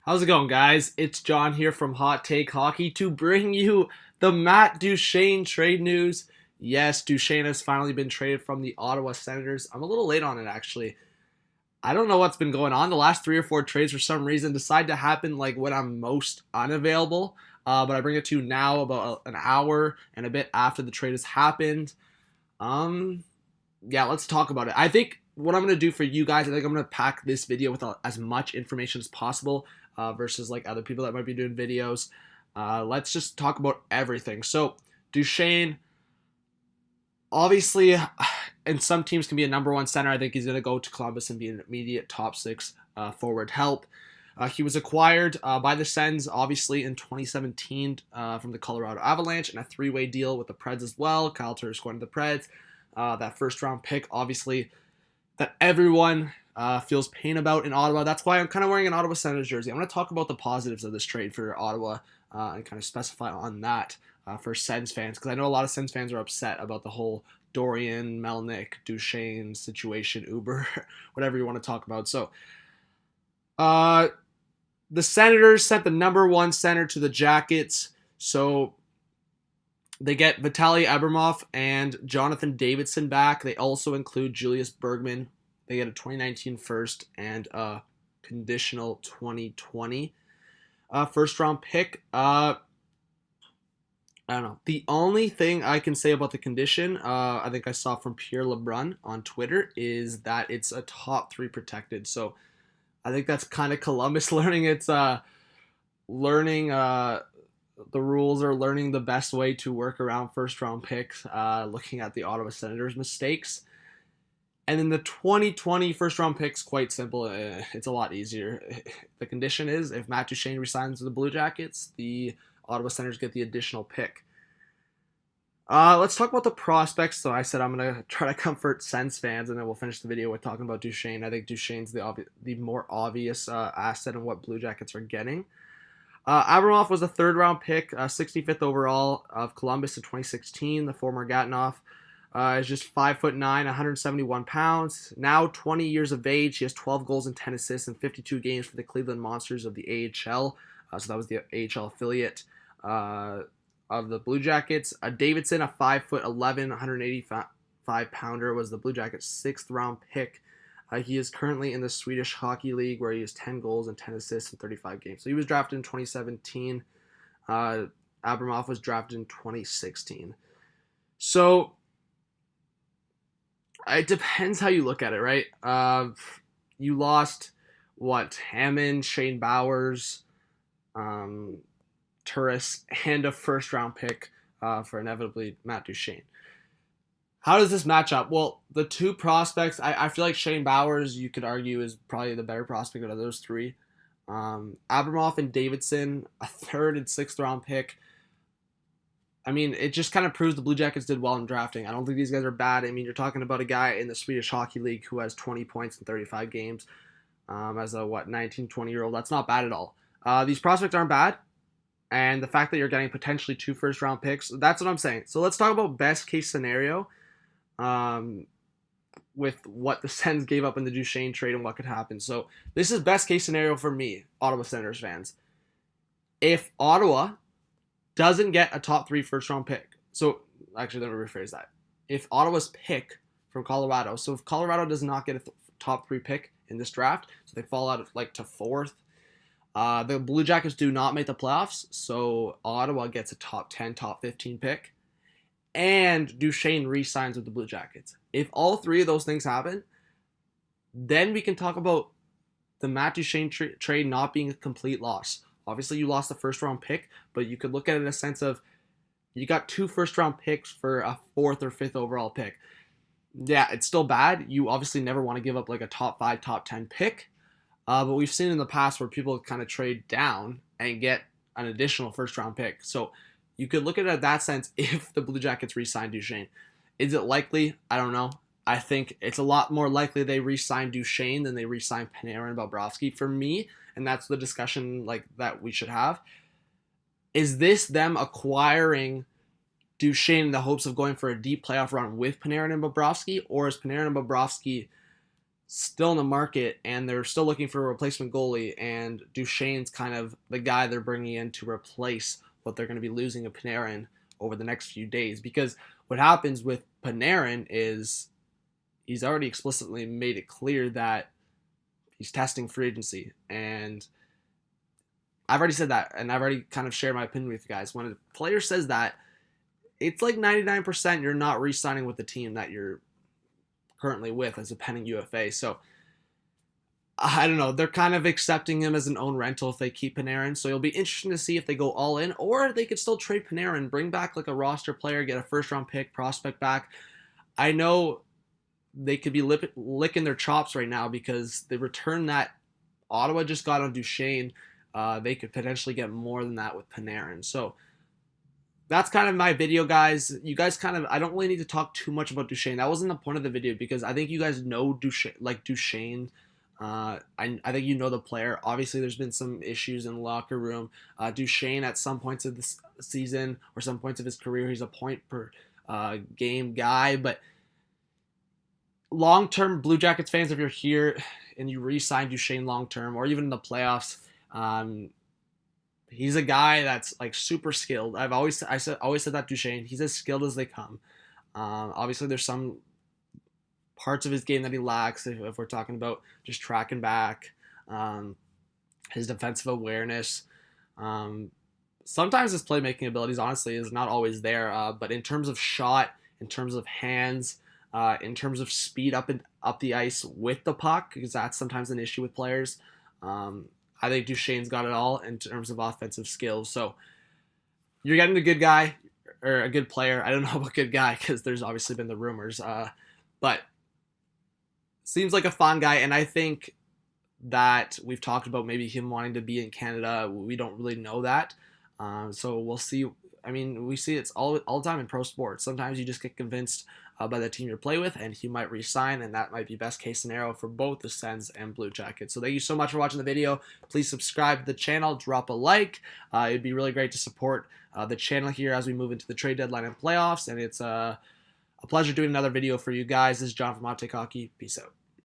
How's it going, guys? It's John here from Hot Take Hockey to bring you the Matt Duchene trade news. Yes, Duchene has finally been traded from the Ottawa Senators. I'm a little late on it, actually. I don't know what's been going on. The last three or four trades, for some reason, decide to happen like when I'm most unavailable. But I bring it to you now, about an hour and a bit after the trade has happened. Um, yeah, let's talk about it. I think what I'm going to do for you guys, I think I'm going to pack this video with as much information as possible versus like other people that might be doing videos. Let's just talk about everything. So, Duchene, obviously, and some teams can be a number one center. I think he's going to go to Columbus and be an immediate top six forward help. He was acquired by the Sens, obviously, in 2017 from the Colorado Avalanche in a three-way deal with the Preds as well. Kyle Turris going to the Preds. That first-round pick, obviously, that everyone feels pain about in Ottawa. That's why I'm kind of wearing an Ottawa Senators jersey. I'm going to talk about the positives of this trade for Ottawa and kind of specify on that for Sens fans, because I know a lot of Sens fans are upset about the whole Dorian, Melnick, Duchene situation, Uber, whatever you want to talk about. So, the Senators sent the number one center to the Jackets, so they get Vitaly Abramov and Jonathan Davidson back. They also include Julius Bergman. They get a 2019 first and a conditional 2020 first round pick. I don't know. The only thing I can say about the condition, I think I saw from Pierre LeBrun on Twitter, is that it's a top three protected. So I think that's kind of Columbus learning the rules, or learning the best way to work around first round picks, looking at the Ottawa Senators mistakes. And then the 2020 first round pick's quite simple. It's a lot easier. The condition is if Matt Duchene resigns with the Blue Jackets, the Ottawa Senators get the additional pick. Let's talk about the prospects. So I said I'm going to try to comfort Sens fans, and then we'll finish the video with talking about Duchene. I think Duchene's the more obvious asset in what Blue Jackets are getting. Abramov was a third-round pick, 65th overall of Columbus in 2016. The former Gatineau is just 5'9", 171 pounds. Now 20 years of age. He has 12 goals and 10 assists in 52 games for the Cleveland Monsters of the AHL. So that was the AHL affiliate of the Blue Jackets. Davidson, a 5'11", 185 pounder, was the Blue Jackets' sixth-round pick. He is currently in the Swedish Hockey League, where he has 10 goals and 10 assists in 35 games. So he was drafted in 2017. Abramov was drafted in 2016. So it depends how you look at it, right? You lost, Hammond, Shane Bowers, Turris, and a first-round pick for inevitably Matt Duchene. How does this match up? Well, the two prospects, I feel like Shane Bowers, you could argue, is probably the better prospect out of those three. Abramov and Davidson, a third and sixth round pick. I mean, it just kind of proves the Blue Jackets did well in drafting. I don't think these guys are bad. I mean, you're talking about a guy in the Swedish Hockey League who has 20 points in 35 games as a, 19, 20-year-old. That's not bad at all. These prospects aren't bad. And the fact that you're getting potentially two first-round picks, that's what I'm saying. So let's talk about best-case scenario. With what the Sens gave up in the Duchene trade and what could happen. So this is best case scenario for me, Ottawa Senators fans. If Ottawa doesn't get a top three first round pick, so actually let me rephrase that. If Ottawa's pick from Colorado, so if Colorado does not get a top three pick in this draft, so they fall out of to fourth, the Blue Jackets do not make the playoffs, so Ottawa gets a top 10, top 15 pick. And Duchene re-signs with the Blue Jackets. If all three of those things happen, then we can talk about the Matt Duchene trade not being a complete loss. Obviously, you lost the first-round pick, but you could look at it in a sense of you got two first-round picks for a fourth or fifth overall pick. Yeah, it's still bad. You obviously never want to give up a top 5, top 10 pick, but we've seen in the past where people kind of trade down and get an additional first-round pick. So you could look at it in that sense if the Blue Jackets re-sign Duchene. Is it likely? I don't know. I think it's a lot more likely they re-sign Duchene than they re-sign Panarin and Bobrovsky for me, and that's the discussion that we should have. Is this them acquiring Duchene in the hopes of going for a deep playoff run with Panarin and Bobrovsky, or is Panarin and Bobrovsky still in the market and they're still looking for a replacement goalie, and Duchene's kind of the guy they're bringing in to replace what they're going to be losing of Panarin over the next few days. Because what happens with Panarin is he's already explicitly made it clear that he's testing free agency, and I've already said that, and I've already kind of shared my opinion with you guys. When a player says that, it's like 99% you're not re-signing with the team that you're currently with as a pending UFA. So I don't know. They're kind of accepting him as an own rental if they keep Panarin. So it'll be interesting to see if they go all in, or they could still trade Panarin, bring back like a roster player, get a first-round pick, prospect back. I know they could be licking their chops right now because the return that Ottawa just got on Duchene, they could potentially get more than that with Panarin. So that's kind of my video, guys. You guys kind of, I don't really need to talk too much about Duchene. That wasn't the point of the video because I think you guys know Duchene. I think you know the player. Obviously, there's been some issues in the locker room. Duchene, at some points of this season or some points of his career, he's a point per game guy. But long-term Blue Jackets fans, if you're here and you re-sign Duchene long-term or even in the playoffs, he's a guy that's like super skilled. I've always said that Duchene, he's as skilled as they come. Obviously, there's some parts of his game that he lacks if we're talking about just tracking back, his defensive awareness. Sometimes his playmaking abilities, honestly, is not always there. But in terms of shot, in terms of hands, in terms of speed up the ice with the puck, because that's sometimes an issue with players. I think Duchene's got it all in terms of offensive skills. So you're getting a good guy or a good player. I don't know about good guy because there's obviously been the rumors, but seems like a fun guy. And I think that we've talked about maybe him wanting to be in Canada. We don't really know that. So we'll see. I mean, we see it's all the time in pro sports. Sometimes you just get convinced by the team you play with, and he might re-sign, and that might be best case scenario for both the Sens and Blue Jackets. So thank you so much for watching the video. Please subscribe to the channel, drop a like. It'd be really great to support the channel here as we move into the trade deadline and playoffs, and it's a pleasure doing another video for you guys. This is John from Hot Take Hockey. Peace out.